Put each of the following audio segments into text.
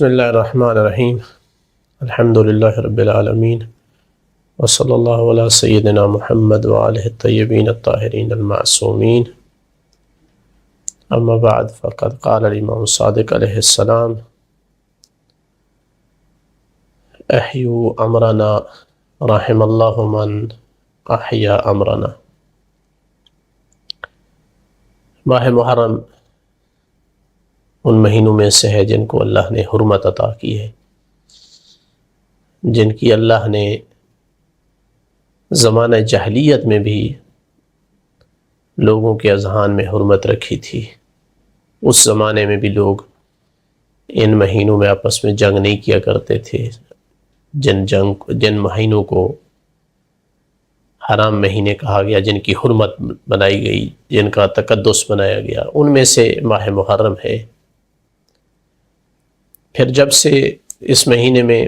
بسم اللہ الرحمن الرحیم الحمد للہ رب العالمین وصلی اللہ علی سیدنا محمد وآلہ الطیبین الطاہرین المعصومین اما بعد فقد قال الامام صادق علیہ السلام احیوا امرنا رحم اللہ من احیا امرنا۔ ماہ محرم ان مہینوں میں سے ہے جن کو اللہ نے حرمت عطا کی ہے، جن کی اللہ نے زمانہ جاہلیت میں بھی لوگوں کے اذہان میں حرمت رکھی تھی۔ اس زمانے میں بھی لوگ ان مہینوں میں آپس میں جنگ نہیں کیا کرتے تھے۔ جن مہینوں کو حرام مہینے کہا گیا، جن کی حرمت بنائی گئی، جن کا تقدس بنایا گیا، ان میں سے ماہ محرم ہے۔ پھر جب سے اس مہینے میں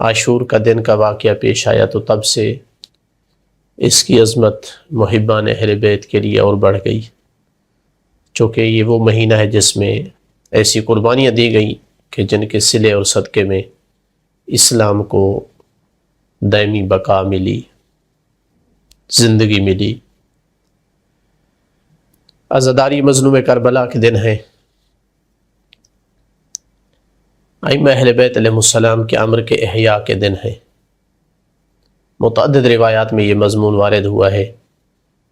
عاشور کا دن کا واقعہ پیش آیا تو تب سے اس کی عظمت محبان اہل بیت کے لیے اور بڑھ گئی، چونکہ یہ وہ مہینہ ہے جس میں ایسی قربانیاں دی گئی کہ جن کے صلے اور صدقے میں اسلام کو دائمی بقا ملی، زندگی ملی۔ عزاداری مظلوم کربلا کے دن ہیں۔ ائمہ اہل بیت علیہ السلام کے امر کے احیاء کے دن ہیں۔ متعدد روایات میں یہ مضمون وارد ہوا ہے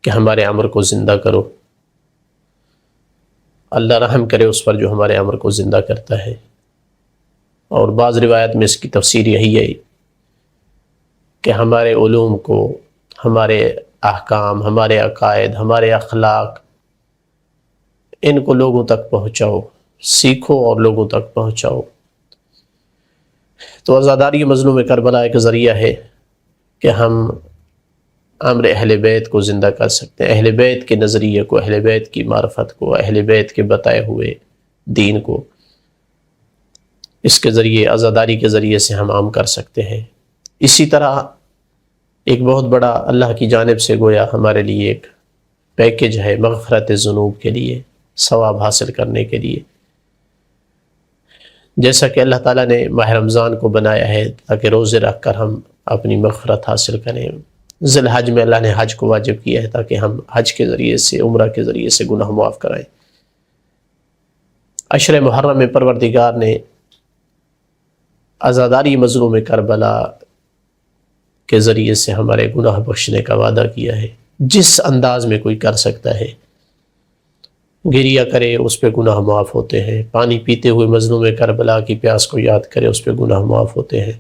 کہ ہمارے امر کو زندہ کرو، اللہ رحم کرے اس پر جو ہمارے امر کو زندہ کرتا ہے۔ اور بعض روایات میں اس کی تفسیر یہی ہے کہ ہمارے علوم کو، ہمارے احکام، ہمارے عقائد، ہمارے اخلاق، ان کو لوگوں تک پہنچاؤ، سیکھو اور لوگوں تک پہنچاؤ۔ تو عزاداری مظلوم کربلا ایک ذریعہ ہے کہ ہم امر اہل بیت کو زندہ کر سکتے ہیں، اہل بیت کے نظریے کو، اہل بیت کی معرفت کو، اہل بیت کے بتائے ہوئے دین کو، اس کے ذریعے، عزاداری کے ذریعے سے ہم عام کر سکتے ہیں۔ اسی طرح ایک بہت بڑا اللہ کی جانب سے گویا ہمارے لیے ایک پیکج ہے مغفرت ذنوب کے لیے، ثواب حاصل کرنے کے لیے۔ جیسا کہ اللہ تعالیٰ نے ماہ رمضان کو بنایا ہے تاکہ روزے رکھ کر ہم اپنی مغفرت حاصل کریں، ذی الحج میں اللہ نے حج کو واجب کیا ہے تاکہ ہم حج کے ذریعے سے، عمرہ کے ذریعے سے گناہ معاف کرائیں۔ عشر محرم میں پروردگار نے عزاداری مظلوم کربلا کے ذریعے سے ہمارے گناہ بخشنے کا وعدہ کیا ہے۔ جس انداز میں کوئی کر سکتا ہے، گریہ کرے اس پہ گناہ معاف ہوتے ہیں، پانی پیتے ہوئے مظلوم کربلا کی پیاس کو یاد کرے اس پہ گناہ معاف ہوتے ہیں۔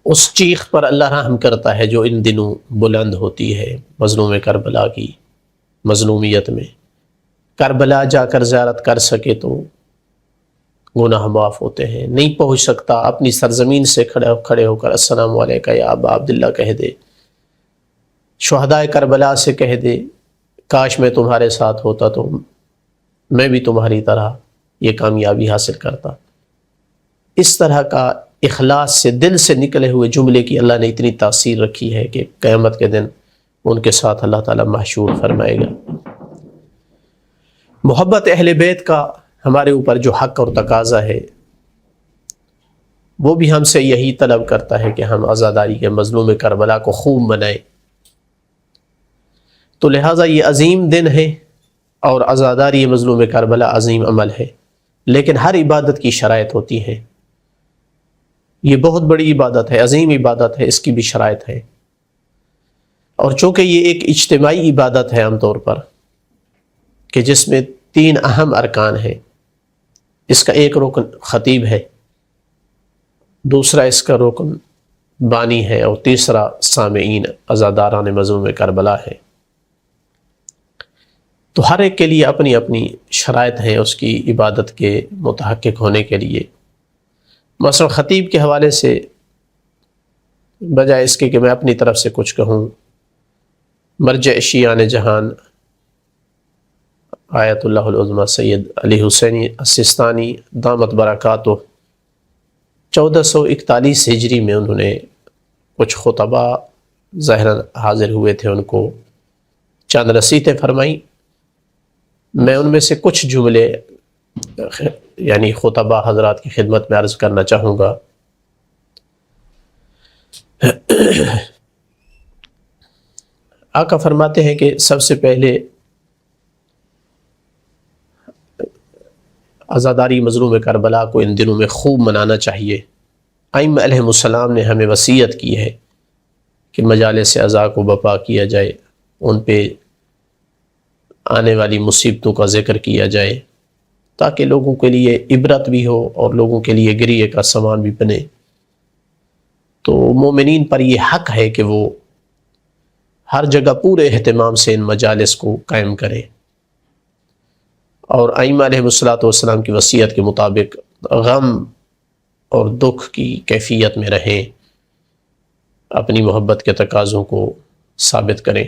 اس چیخ پر اللہ رحم کرتا ہے جو ان دنوں بلند ہوتی ہے مظلوم کربلا کی مظلومیت میں۔ کربلا جا کر زیارت کر سکے تو گناہ معاف ہوتے ہیں، نہیں پہنچ سکتا اپنی سرزمین سے کھڑے ہو کر السلام علیکم یا ابا عبداللہ کہہ دے، شہداء کربلا سے کہہ دے کاش میں تمہارے ساتھ ہوتا تو میں بھی تمہاری طرح یہ کامیابی حاصل کرتا۔ اس طرح کا اخلاص سے، دل سے نکلے ہوئے جملے کی اللہ نے اتنی تاثیر رکھی ہے کہ قیامت کے دن ان کے ساتھ اللہ تعالیٰ محشور فرمائے گا۔ محبت اہل بیت کا ہمارے اوپر جو حق اور تقاضا ہے وہ بھی ہم سے یہی طلب کرتا ہے کہ ہم عزاداری کے مظلوم کربلا کو خوب منائیں۔ تو لہٰذا یہ عظیم دن ہے اور عزاداری مظلوم کربلا عظیم عمل ہے، لیکن ہر عبادت کی شرائط ہوتی ہے۔ یہ بہت بڑی عبادت ہے، عظیم عبادت ہے، اس کی بھی شرائط ہے۔ اور چونکہ یہ ایک اجتماعی عبادت ہے عام طور پر کہ جس میں 3 اہم ارکان ہیں، اس کا ایک رکن خطیب ہے، دوسرا اس کا رکن بانی ہے، اور تیسرا سامعین عزاداران مظلوم کربلا ہے۔ تو ہر ایک کے لیے اپنی اپنی شرائط ہیں اس کی عبادت کے متحقق ہونے کے لیے۔ مثلا خطیب کے حوالے سے بجائے اس کے کہ میں اپنی طرف سے کچھ کہوں، مرجع شیعان جہان آیت اللہ العظمیٰ سید علی حسینی السیستانی دامت برکاتہ 1441 ہجری میں انہوں نے کچھ خطبہ ظاہراً حاضر ہوئے تھے، ان کو چند نصیحتیں فرمائیں۔ میں ان میں سے کچھ جملے یعنی خطبہ حضرات کی خدمت میں عرض کرنا چاہوں گا۔ آقا فرماتے ہیں کہ سب سے پہلے عزاداری مظلوم کربلا کو ان دنوں میں خوب منانا چاہیے۔ ائمہ علیہ السلام نے ہمیں وصیت کی ہے کہ مجالس عزا کو بپا کیا جائے، ان پہ آنے والی مصیبتوں کا ذکر کیا جائے تاکہ لوگوں کے لیے عبرت بھی ہو اور لوگوں کے لیے گریہ کا سامان بھی بنے۔ تو مومنین پر یہ حق ہے کہ وہ ہر جگہ پورے اہتمام سے ان مجالس کو قائم کریں، اور ائمہ علیہ السلام کی وصیت کے مطابق غم اور دکھ کی کیفیت میں رہیں، اپنی محبت کے تقاضوں کو ثابت کریں۔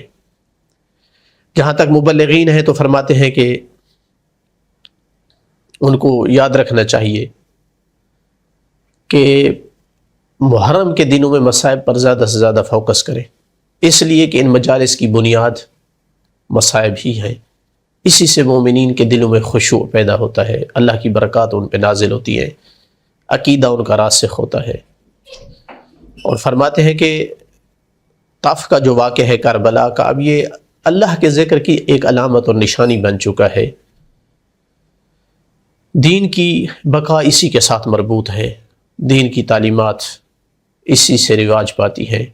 جہاں تک مبلغین ہیں تو فرماتے ہیں کہ ان کو یاد رکھنا چاہیے کہ محرم کے دنوں میں مصائب پر زیادہ سے زیادہ فوکس کریں، اس لیے کہ ان مجالس کی بنیاد مصائب ہی ہیں، اسی سے مومنین کے دلوں میں خشوع پیدا ہوتا ہے، اللہ کی برکات ان پہ نازل ہوتی ہیں، عقیدہ ان کا راسخ ہوتا ہے۔ اور فرماتے ہیں کہ طف کا جو واقعہ ہے کربلا کا، اب یہ اللہ کے ذکر کی ایک علامت اور نشانی بن چکا ہے۔ دین کی بقا اسی کے ساتھ مربوط ہے، دین کی تعلیمات اسی سے رواج پاتی ہیں،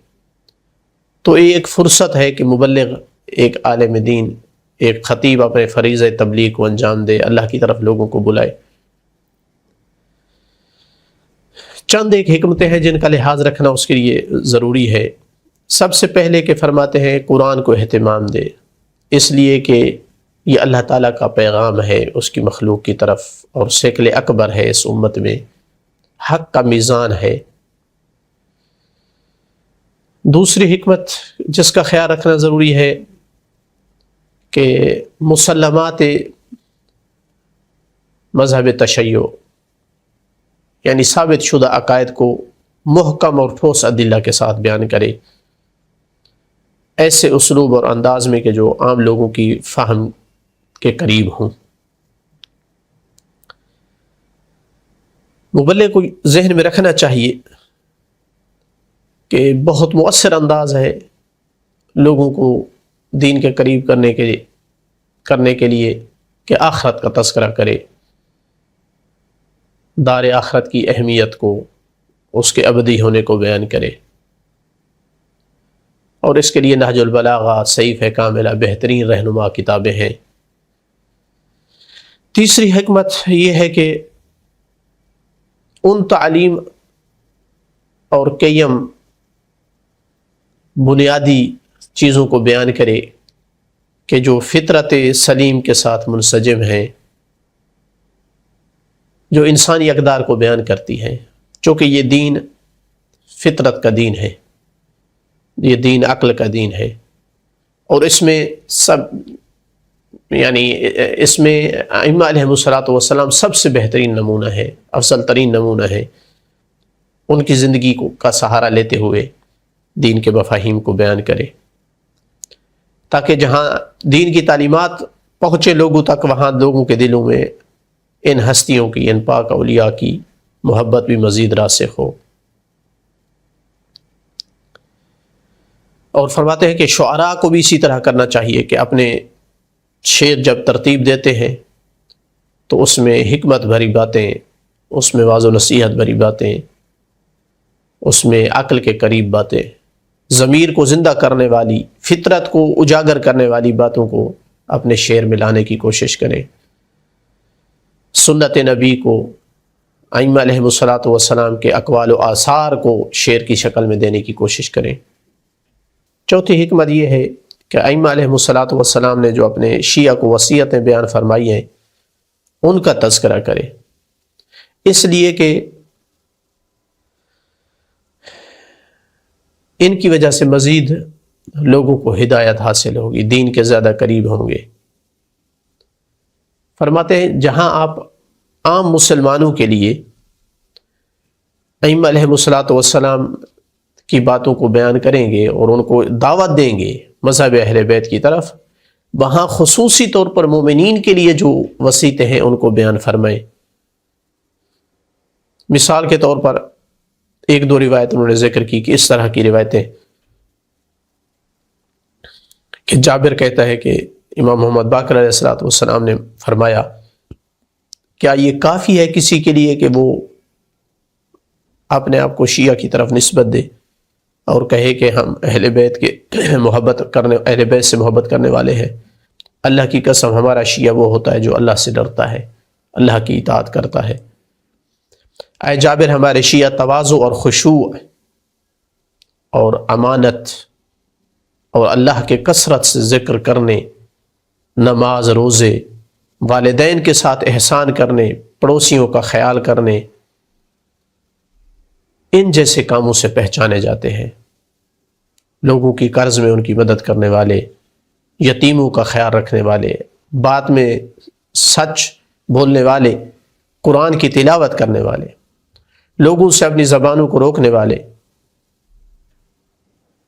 تو یہ ایک فرصت ہے کہ مبلغ، ایک عالم دین، ایک خطیب اپنے فریضہ تبلیغ کو انجام دے، اللہ کی طرف لوگوں کو بلائے۔ چند ایک حکمتیں ہیں جن کا لحاظ رکھنا اس کے لیے ضروری ہے۔ سب سے پہلے کہ فرماتے ہیں قرآن کو اہتمام دے، اس لیے کہ یہ اللہ تعالیٰ کا پیغام ہے اس کی مخلوق کی طرف، اور ثقل اکبر ہے اس امت میں، حق کا میزان ہے۔ دوسری حکمت جس کا خیال رکھنا ضروری ہے کہ مسلمات مذہب تشیع، یعنی ثابت شدہ عقائد کو محکم اور ٹھوس ادلہ کے ساتھ بیان کرے، ایسے اسلوب اور انداز میں کہ جو عام لوگوں کی فہم کے قریب ہوں۔ مبلغ کو ذہن میں رکھنا چاہیے کہ بہت مؤثر انداز ہے لوگوں کو دین کے قریب کرنے کے لیے کہ آخرت کا تذکرہ کرے، دار آخرت کی اہمیت کو، اس کے ابدی ہونے کو بیان کرے، اور اس کے لیے نہج البلاغہ، سیف کاملہ بہترین رہنما کتابیں ہیں۔ تیسری حکمت یہ ہے کہ ان تعلیم اور قیم بنیادی چیزوں کو بیان کرے کہ جو فطرت سلیم کے ساتھ منسجم ہیں، جو انسانی اقدار کو بیان کرتی ہیں، چونکہ یہ دین فطرت کا دین ہے، یہ دین عقل کا دین ہے، اور اس میں اس میں ائمہ علیہ السلام سب سے بہترین نمونہ ہے، افضل ترین نمونہ ہے۔ ان کی زندگی کا سہارا لیتے ہوئے دین کے مفاہیم کو بیان کرے، تاکہ جہاں دین کی تعلیمات پہنچے لوگوں تک، وہاں لوگوں کے دلوں میں ان ہستیوں کی، ان پاک اولیاء کی محبت بھی مزید راسخ ہو۔ اور فرماتے ہیں کہ شعراء کو بھی اسی طرح کرنا چاہیے کہ اپنے شعر جب ترتیب دیتے ہیں تو اس میں حکمت بھری باتیں، اس میں واضح و نصیحت بھری باتیں، اس میں عقل کے قریب باتیں، ضمیر کو زندہ کرنے والی، فطرت کو اجاگر کرنے والی باتوں کو اپنے شعر میں لانے کی کوشش کریں۔ سنت نبی کو، ائمہ علیہ السلام کے اقوال و آثار کو شعر کی شکل میں دینے کی کوشش کریں۔ چوتھی حکمت یہ ہے کہ ائمہ علیہ السلام نے جو اپنے شیعہ کو وصیتیں بیان فرمائی ہیں ان کا تذکرہ کرے، اس لیے کہ ان کی وجہ سے مزید لوگوں کو ہدایت حاصل ہوگی، دین کے زیادہ قریب ہوں گے۔ فرماتے ہیں جہاں آپ عام مسلمانوں کے لیے ائمہ علیہ السلام کی باتوں کو بیان کریں گے اور ان کو دعوت دیں گے مذہب اہل بیت کی طرف، وہاں خصوصی طور پر مومنین کے لیے جو وصیتیں ہیں ان کو بیان فرمائیں۔ مثال کے طور پر ایک دو روایت انہوں نے ذکر کی کہ اس طرح کی روایتیں کہ جابر کہتا ہے کہ امام محمد باقر علیہ السلام نے فرمایا، کیا یہ کافی ہے کسی کے لیے کہ وہ اپنے آپ کو شیعہ کی طرف نسبت دے اور کہے کہ ہم اہل بیت اہل بیت سے محبت کرنے والے ہیں؟ اللہ کی قسم ہمارا شیعہ وہ ہوتا ہے جو اللہ سے ڈرتا ہے، اللہ کی اطاعت کرتا ہے۔ اے جابر، ہمارے شیعہ تواضع اور خشوع اور امانت اور اللہ کے کثرت سے ذکر کرنے، نماز، روزے، والدین کے ساتھ احسان کرنے، پڑوسیوں کا خیال کرنے، ان جیسے کاموں سے پہچانے جاتے ہیں۔ لوگوں کی قرض میں ان کی مدد کرنے والے، یتیموں کا خیال رکھنے والے، بات میں سچ بولنے والے، قرآن کی تلاوت کرنے والے، لوگوں سے اپنی زبانوں کو روکنے والے،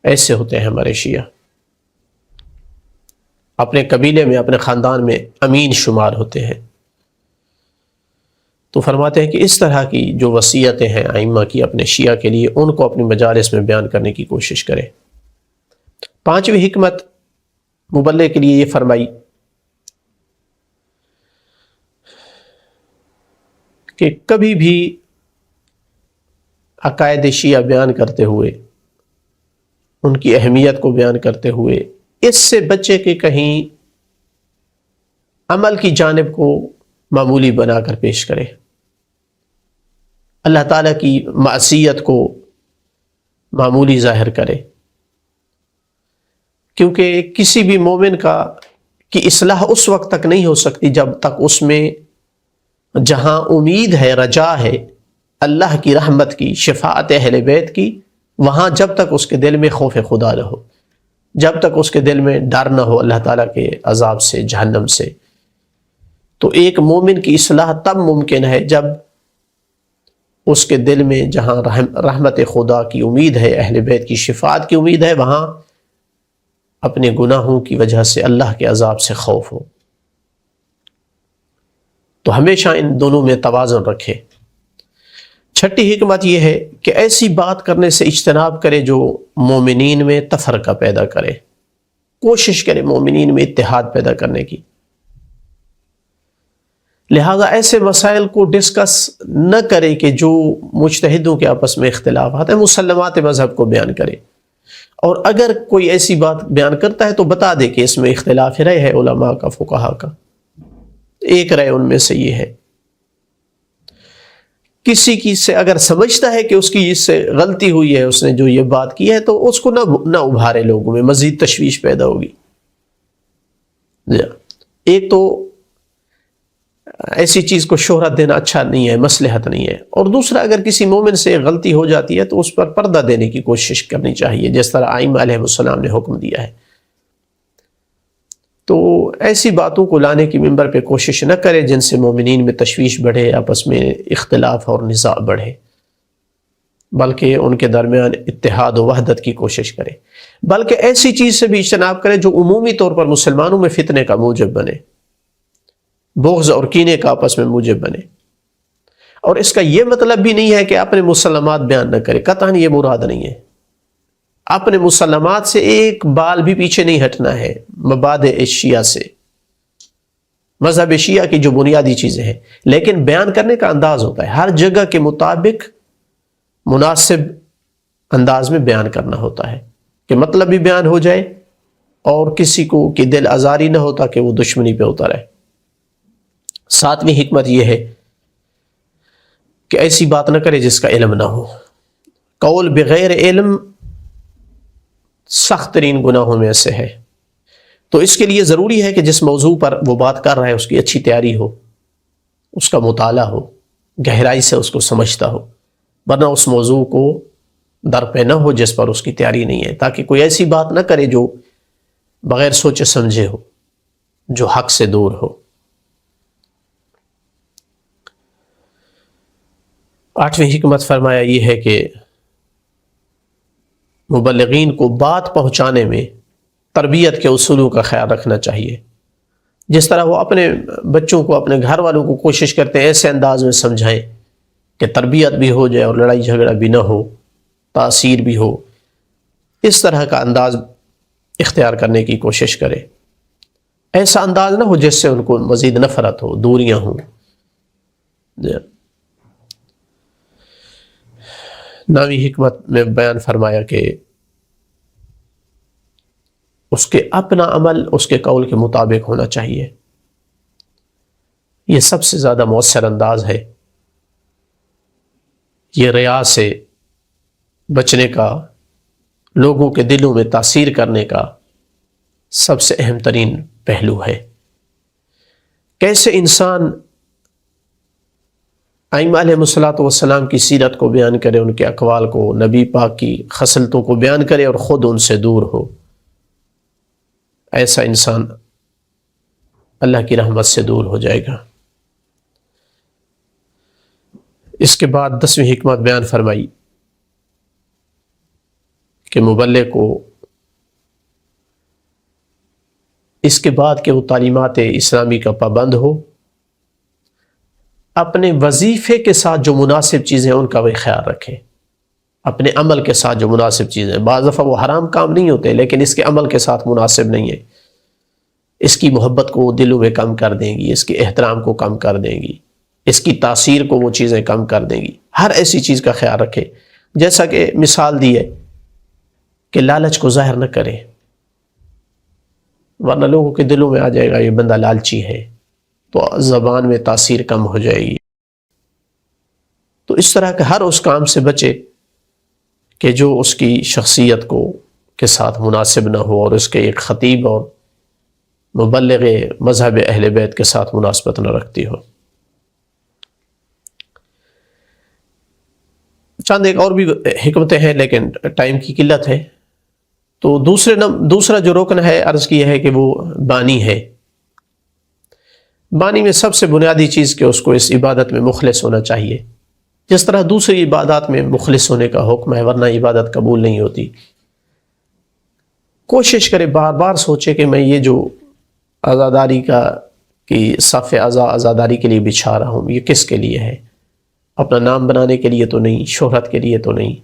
ایسے ہوتے ہیں ہمارے شیعہ۔ اپنے قبیلے میں، اپنے خاندان میں امین شمار ہوتے ہیں۔ تو فرماتے ہیں کہ اس طرح کی جو وصیتیں ہیں ائمہ کی اپنے شیعہ کے لیے، ان کو اپنی مجالس میں بیان کرنے کی کوشش کرے۔ پانچویں حکمت مبلغ کے لیے یہ فرمائی کہ کبھی بھی عقائد شیعہ بیان کرتے ہوئے، ان کی اہمیت کو بیان کرتے ہوئے، اس سے بچے کہ کہیں عمل کی جانب کو معمولی بنا کر پیش کرے، اللہ تعالیٰ کی معصیت کو معمولی ظاہر کرے، کیونکہ کسی بھی مومن کی اصلاح اس وقت تک نہیں ہو سکتی جب تک اس میں جہاں امید ہے، رجا ہے اللہ کی رحمت کی، شفاعت اہل بیت کی، وہاں جب تک اس کے دل میں خوف خدا نہ ہو، جب تک اس کے دل میں ڈر نہ ہو اللہ تعالیٰ کے عذاب سے، جہنم سے۔ تو ایک مومن کی اصلاح تب ممکن ہے جب اس کے دل میں جہاں رحمت خدا کی امید ہے، اہل بیت کی شفاعت کی امید ہے، وہاں اپنے گناہوں کی وجہ سے اللہ کے عذاب سے خوف ہو۔ تو ہمیشہ ان دونوں میں توازن رکھے۔ چھٹی حکمت یہ ہے کہ ایسی بات کرنے سے اجتناب کرے جو مومنین میں تفرقہ پیدا کرے، کوشش کرے مومنین میں اتحاد پیدا کرنے کی۔ لہذا ایسے مسائل کو ڈسکس نہ کرے کہ جو مجتہدوں کے آپس میں اختلافات ہیں، مسلمات مذہب کو بیان کرے، اور اگر کوئی ایسی بات بیان کرتا ہے تو بتا دے کہ اس میں اختلاف رائے ہے علماء کا، فقہاء کا، ایک رائے ان میں سے یہ ہے۔ کسی کی سے اگر سمجھتا ہے کہ اس کی اس سے غلطی ہوئی ہے، اس نے جو یہ بات کی ہے، تو اس کو نہ ابھارے، لوگوں میں مزید تشویش پیدا ہوگی۔ ایک تو ایسی چیز کو شہرت دینا اچھا نہیں ہے، مصلحت نہیں ہے، اور دوسرا اگر کسی مومن سے غلطی ہو جاتی ہے تو اس پر پردہ دینے کی کوشش کرنی چاہیے، جس طرح ائمہ علیہ السلام نے حکم دیا ہے۔ تو ایسی باتوں کو لانے کی منبر پہ کوشش نہ کرے جن سے مومنین میں تشویش بڑھے، آپس میں اختلاف اور نزاع بڑھے، بلکہ ان کے درمیان اتحاد و وحدت کی کوشش کرے، بلکہ ایسی چیز سے بھی اجتناب کرے جو عمومی طور پر مسلمانوں میں فتنے کا موجب بنے، بغض اور کینے کا آپس میں موجب بنے۔ اور اس کا یہ مطلب بھی نہیں ہے کہ اپنے مسلمات بیان نہ کرے، قطعاً یہ مراد نہیں ہے۔ اپنے مسلمات سے ایک بال بھی پیچھے نہیں ہٹنا ہے، مبادئ شیعہ سے، مذہب شیعہ کی جو بنیادی چیزیں ہیں، لیکن بیان کرنے کا انداز ہوتا ہے، ہر جگہ کے مطابق مناسب انداز میں بیان کرنا ہوتا ہے کہ مطلب بھی بیان ہو جائے اور کسی کو کہ دل آزاری نہ ہوتا کہ وہ دشمنی پہ اتر ہے۔ ساتویں حکمت یہ ہے کہ ایسی بات نہ کرے جس کا علم نہ ہو۔ قول بغیر علم سخت ترین گناہوں میں سے ہے، تو اس کے لیے ضروری ہے کہ جس موضوع پر وہ بات کر رہا ہے اس کی اچھی تیاری ہو، اس کا مطالعہ ہو، گہرائی سے اس کو سمجھتا ہو، ورنہ اس موضوع کو در پہ نہ ہو جس پر اس کی تیاری نہیں ہے، تاکہ کوئی ایسی بات نہ کرے جو بغیر سوچے سمجھے ہو، جو حق سے دور ہو۔ آٹھویں حکمت فرمایا یہ ہے کہ مبلغین کو بات پہنچانے میں تربیت کے اصولوں کا خیال رکھنا چاہیے. جس طرح وہ اپنے بچوں کو، اپنے گھر والوں کو کوشش کرتے ہیں ایسے انداز میں سمجھائیں کہ تربیت بھی ہو جائے اور لڑائی جھگڑا بھی نہ ہو، تاثیر بھی ہو، اس طرح کا انداز اختیار کرنے کی کوشش کرے. ایسا انداز نہ ہو جس سے ان کو مزید نفرت ہو، دوریاں ہوں. نامی حکمت میں بیان فرمایا کہ اس کے اپنا عمل اس کے قول کے مطابق ہونا چاہیے. یہ سب سے زیادہ مؤثر انداز ہے. یہ ریا سے بچنے کا، لوگوں کے دلوں میں تاثیر کرنے کا سب سے اہم ترین پہلو ہے. کیسے انسان ائمہ علیہ الصلوۃ والسلام کی سیرت کو بیان کرے، ان کے اقوال کو، نبی پاک کی خصلتوں کو بیان کرے اور خود ان سے دور ہو. ایسا انسان اللہ کی رحمت سے دور ہو جائے گا. اس کے بعد 10ویں حکمت بیان فرمائی کہ مبلغ کو اس کے بعد کہ وہ تعلیمات اسلامی کا پابند ہو، اپنے وظیفے کے ساتھ جو مناسب چیزیں ان کا وہ خیال رکھے. اپنے عمل کے ساتھ جو مناسب چیزیں، بعض دفعہ وہ حرام کام نہیں ہوتے لیکن اس کے عمل کے ساتھ مناسب نہیں ہے، اس کی محبت کو دلوں میں کم کر دیں گی، اس کے احترام کو کم کر دیں گی، اس کی تاثیر کو وہ چیزیں کم کر دیں گی. ہر ایسی چیز کا خیال رکھے. جیسا کہ مثال دی ہے کہ لالچ کو ظاہر نہ کرے، ورنہ لوگوں کے دلوں میں آ جائے گا یہ بندہ لالچی ہے، تو زبان میں تاثیر کم ہو جائے گی. تو اس طرح کے ہر اس کام سے بچے کہ جو اس کی شخصیت کو کے ساتھ مناسب نہ ہو اور اس کے ایک خطیب اور مبلغ مذہب اہل بیت کے ساتھ مناسبت نہ رکھتی ہو. چند ایک اور بھی حکمتیں ہیں لیکن ٹائم کی قلت ہے. تو دوسرا جو رکن ہے عرض کی ہے کہ وہ بانی ہے. بانی میں سب سے بنیادی چیز کہ اس کو اس عبادت میں مخلص ہونا چاہیے، جس طرح دوسری عبادات میں مخلص ہونے کا حکم ہے، ورنہ عبادت قبول نہیں ہوتی. کوشش کرے، بار بار سوچے کہ میں یہ جو عزاداری کی صف عزاداری کے لیے بچھا رہا ہوں، یہ کس کے لیے ہے؟ اپنا نام بنانے کے لیے تو نہیں، شہرت کے لیے تو نہیں،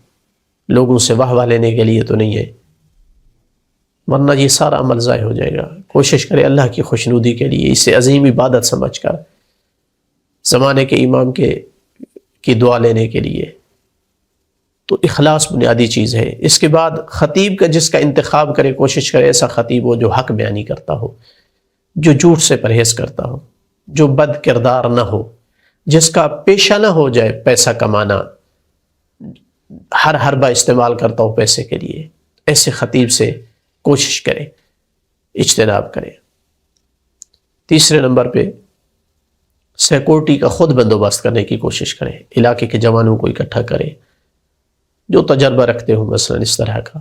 لوگوں سے واہ واہ لینے کے لیے تو نہیں ہے، ورنہ یہ سارا عمل ضائع ہو جائے گا. کوشش کرے اللہ کی خوشنودی کے لیے، اسے عظیم عبادت سمجھ کر، زمانے کے امام کی دعا لینے کے لیے. تو اخلاص بنیادی چیز ہے. اس کے بعد خطیب کا جس کا انتخاب کرے، کوشش کرے ایسا خطیب ہو جو حق بیانی کرتا ہو، جو جھوٹ سے پرہیز کرتا ہو، جو بد کردار نہ ہو، جس کا پیشہ نہ ہو جائے پیسہ کمانا، ہر حربہ استعمال کرتا ہو پیسے کے لیے. ایسے خطیب سے کوشش کرے، اجتناب کرے. تیسرے نمبر پہ سیکورٹی کا خود بندوبست کرنے کی کوشش کرے. علاقے کے جوانوں کو اکٹھا کرے جو تجربہ رکھتے ہوں، مثلا اس طرح کا.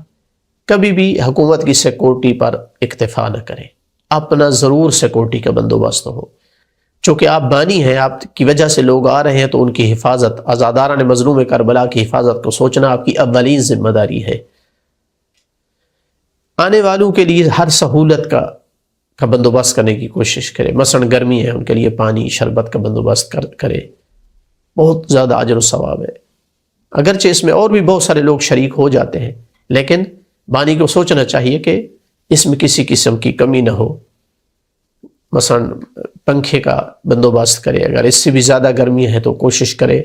کبھی بھی حکومت کی سیکورٹی پر اکتفا نہ کرے، اپنا ضرور سیکورٹی کا بندوبست ہو. چونکہ آپ بانی ہیں، آپ کی وجہ سے لوگ آ رہے ہیں، تو ان کی حفاظت، عزاداران مظلوم کربلا کی حفاظت کو سوچنا آپ کی اولین ذمہ داری ہے. آنے والوں کے لیے ہر سہولت کا بندوبست کرنے کی کوشش کرے. مثلا گرمی ہے، ان کے لیے پانی شربت کا بندوبست کرے. بہت زیادہ اجر و ثواب ہے. اگرچہ اس میں اور بھی بہت سارے لوگ شریک ہو جاتے ہیں، لیکن بانی کو سوچنا چاہیے کہ اس میں کسی قسم کی کمی نہ ہو. مثلا پنکھے کا بندوبست کرے. اگر اس سے بھی زیادہ گرمی ہے تو کوشش کرے،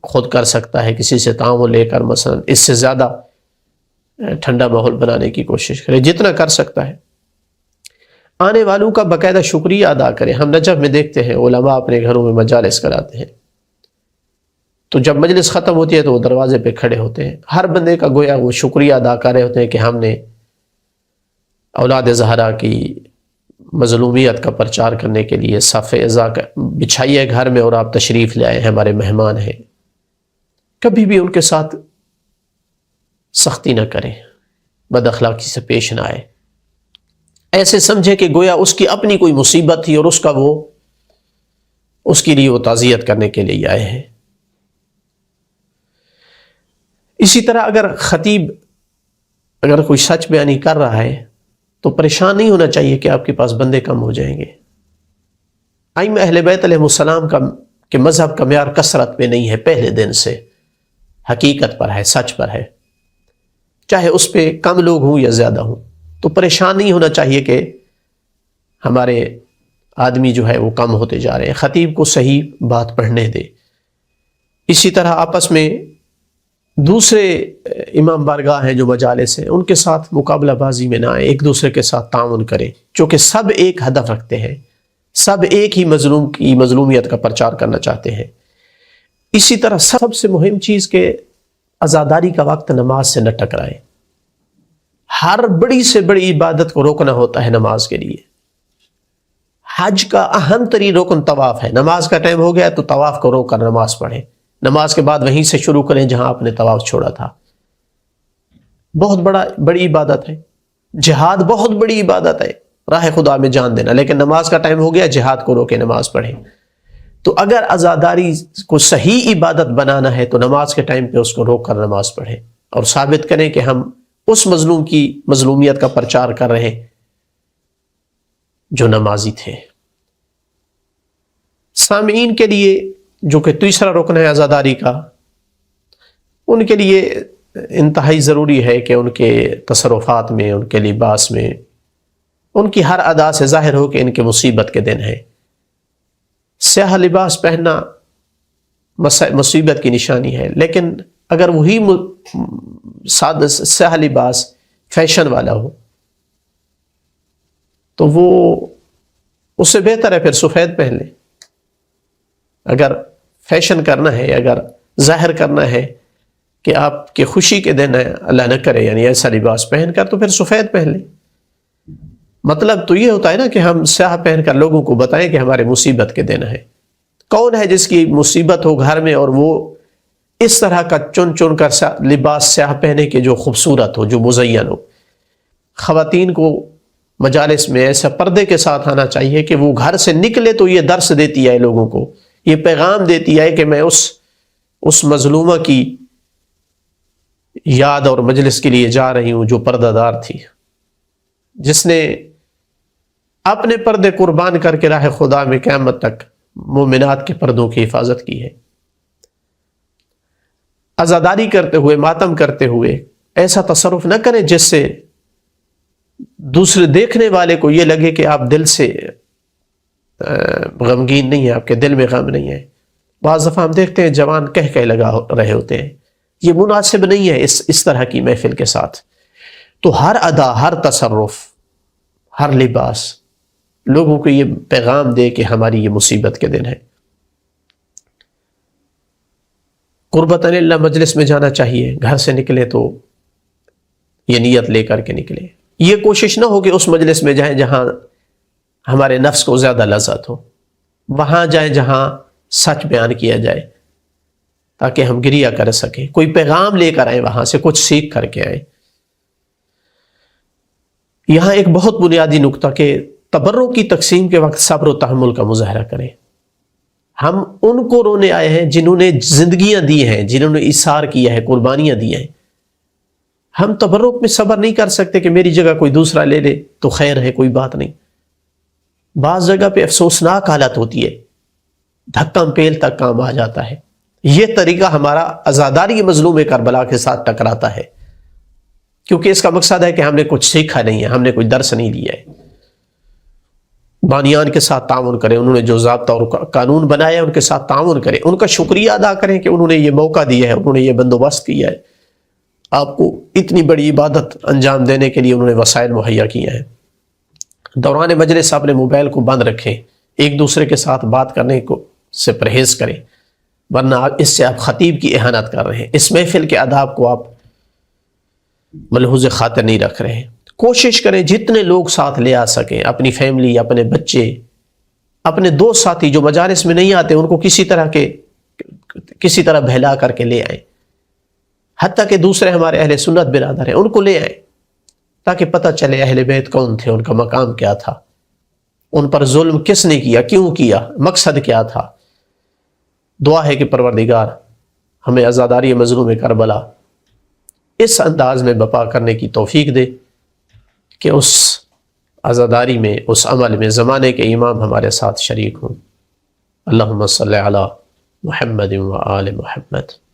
خود کر سکتا ہے کسی سے تعاون لے کر مثلا اس سے زیادہ ٹھنڈا ماحول بنانے کی کوشش کرے جتنا کر سکتا ہے. آنے والوں کا باقاعدہ شکریہ ادا کرے. ہم نجف میں دیکھتے ہیں علماء اپنے گھروں میں مجالس کراتے ہیں، تو جب مجلس ختم ہوتی ہے تو وہ دروازے پہ کھڑے ہوتے ہیں، ہر بندے کا گویا وہ شکریہ ادا کر رہے ہوتے ہیں کہ ہم نے اولاد زہرا کی مظلومیت کا پرچار کرنے کے لیے صف عزا بچھائی ہے گھر میں، اور آپ تشریف لے آئے ہیں، ہمارے مہمان ہیں. کبھی بھی ان کے ساتھ سختی نہ کریں، بد اخلاقی سے پیش نہ آئے. ایسے سمجھے کہ گویا اس کی اپنی کوئی مصیبت تھی اور اس کے لیے وہ تعزیت کرنے کے لیے آئے ہیں. اسی طرح اگر خطیب اگر کوئی سچ بیانی کر رہا ہے تو پریشان نہیں ہونا چاہیے کہ آپ کے پاس بندے کم ہو جائیں گے۔ ائمہ اہل بیت علیہ السلام کے مذہب کا معیار کثرت پہ نہیں ہے، پہلے دن سے حقیقت پر ہے، سچ پر ہے، چاہے اس پہ کم لوگ ہوں یا زیادہ ہوں۔ تو پریشان نہیں ہونا چاہیے کہ ہمارے آدمی جو ہے وہ کم ہوتے جا رہے ہیں، خطیب کو صحیح بات پڑھنے دے۔ اسی طرح آپس میں دوسرے امام بارگاہ ہیں جو مجالس ہیں، ان کے ساتھ مقابلہ بازی میں نہ آئے، ایک دوسرے کے ساتھ تعاون کریں، چونکہ سب ایک ہدف رکھتے ہیں، سب ایک ہی مظلوم کی مظلومیت کا پرچار کرنا چاہتے ہیں۔ اسی طرح سب سے مہم چیز کہ عزاداری کا وقت نماز سے نہ ٹکرائے۔ ہر بڑی سے بڑی عبادت کو روکنا ہوتا ہے نماز کے لیے۔ حج کا اہم ترین رکن طواف ہے، نماز کا ٹائم ہو گیا تو طواف کو روک کر نماز پڑھیں، نماز کے بعد وہیں سے شروع کریں جہاں آپ نے طواف چھوڑا تھا۔ بہت بڑی عبادت ہے، جہاد بہت بڑی عبادت ہے، راہ خدا میں جان دینا، لیکن نماز کا ٹائم ہو گیا، جہاد کو روکے نماز پڑھیں۔ تو اگر عزاداری کو صحیح عبادت بنانا ہے تو نماز کے ٹائم پہ اس کو روک کر نماز پڑھیں اور ثابت کریں کہ ہم اس مظلوم کی مظلومیت کا پرچار کر رہے ہیں جو نمازی تھے۔ سامعین کے لیے جو کہ تیسرا رکن ہے عزاداری کا، ان کے لیے انتہائی ضروری ہے کہ ان کے تصرفات میں، ان کے لباس میں، ان کی ہر ادا سے ظاہر ہو کہ ان کے مصیبت کے دن ہے۔ سیاہ لباس پہننا مصیبت کی نشانی ہے، لیکن اگر وہی سیاہ لباس فیشن والا ہو تو وہ اس سے بہتر ہے پھر سفید پہن لیں۔ اگر فیشن کرنا ہے، اگر ظاہر کرنا ہے کہ آپ کے خوشی کے دن ہے، اللہ نہ کرے یعنی ایسا لباس پہن کر، تو پھر سفید پہن لیں۔ مطلب تو یہ ہوتا ہے نا کہ ہم سیاہ پہن کر لوگوں کو بتائیں کہ ہمارے مصیبت کے دن ہے۔ کون ہے جس کی مصیبت ہو گھر میں اور وہ اس طرح کا چن چن کر لباس سیاہ پہنے کے جو خوبصورت ہو، جو مزین ہو؟ خواتین کو مجالس میں ایسا پردے کے ساتھ آنا چاہیے کہ وہ گھر سے نکلے تو یہ درس دیتی ہے لوگوں کو، یہ پیغام دیتی ہے کہ میں اس مظلومہ کی یاد اور مجلس کے لیے جا رہی ہوں جو پردہ دار تھی، جس نے اپنے پردے قربان کر کے راہ خدا میں قیامت تک مومنات کے پردوں کی حفاظت کی ہے۔ عزاداری کرتے ہوئے، ماتم کرتے ہوئے ایسا تصرف نہ کریں جس سے دوسرے دیکھنے والے کو یہ لگے کہ آپ دل سے غمگین نہیں ہیں، آپ کے دل میں غم نہیں ہے۔ بعض دفعہ ہم دیکھتے ہیں جوان کہہ لگا رہے ہوتے ہیں، یہ مناسب نہیں ہے اس طرح کی محفل کے ساتھ۔ تو ہر ادا، ہر تصرف، ہر لباس لوگوں کو یہ پیغام دے کہ ہماری یہ مصیبت کے دن ہے۔ قربتاً اللہ مجلس میں جانا چاہیے، گھر سے نکلے تو یہ نیت لے کر کے نکلے۔ یہ کوشش نہ ہو کہ اس مجلس میں جائیں جہاں ہمارے نفس کو زیادہ لذت ہو، وہاں جائیں جہاں سچ بیان کیا جائے تاکہ ہم گریہ کر سکیں، کوئی پیغام لے کر آئیں، وہاں سے کچھ سیکھ کر کے آئیں۔ یہاں ایک بہت بنیادی نقطہ کہ تبرک کی تقسیم کے وقت صبر و تحمل کا مظاہرہ کریں۔ ہم ان کو رونے آئے ہیں جنہوں نے زندگیاں دی ہیں، جنہوں نے ایثار کیا ہے، قربانیاں دی ہیں۔ ہم تبرک میں صبر نہیں کر سکتے کہ میری جگہ کوئی دوسرا لے لے تو خیر ہے، کوئی بات نہیں۔ بعض جگہ پہ افسوسناک حالت ہوتی ہے، دھکم پیل تک کام آ جاتا ہے۔ یہ طریقہ ہمارا عزاداری مظلوم کربلا کے ساتھ ٹکراتا ہے، کیونکہ اس کا مقصد ہے کہ ہم نے کچھ سیکھا نہیں ہے، ہم نے کوئی درس نہیں لیا ہے۔ بانیان کے ساتھ تعاون کریں، انہوں نے جو ضابطہ اور قانون بنایا ان کے ساتھ تعاون کریں، ان کا شکریہ ادا کریں کہ انہوں نے یہ موقع دیا ہے، انہوں نے یہ بندوبست کیا ہے، آپ کو اتنی بڑی عبادت انجام دینے کے لیے انہوں نے وسائل مہیا کیا ہے۔ دوران مجلس اپنے موبائل کو بند رکھیں، ایک دوسرے کے ساتھ بات کرنے کو سے پرہیز کریں، ورنہ اس سے آپ خطیب کی اہانت کر رہے ہیں، اس محفل کے آداب کو آپ ملحوظ خاطر نہیں رکھ رہے ہیں۔ کوشش کریں جتنے لوگ ساتھ لے آ سکیں، اپنی فیملی، اپنے بچے، اپنے دوست ساتھی جو مجالس میں نہیں آتے ان کو کسی طرح بہلا کر کے لے آئیں، حتیٰ کہ دوسرے ہمارے اہل سنت برادر ہیں ان کو لے آئیں تاکہ پتہ چلے اہل بیت کون تھے، ان کا مقام کیا تھا، ان پر ظلم کس نے کیا، کیوں کیا، مقصد کیا تھا۔ دعا ہے کہ پروردگار ہمیں عزاداری مظلوم کربلا اس انداز میں بپا کرنے کی توفیق دے کہ اس عزاداری میں، اس عمل میں زمانے کے امام ہمارے ساتھ شریک ہوں۔ اللہم صلی علی محمد و آل محمد۔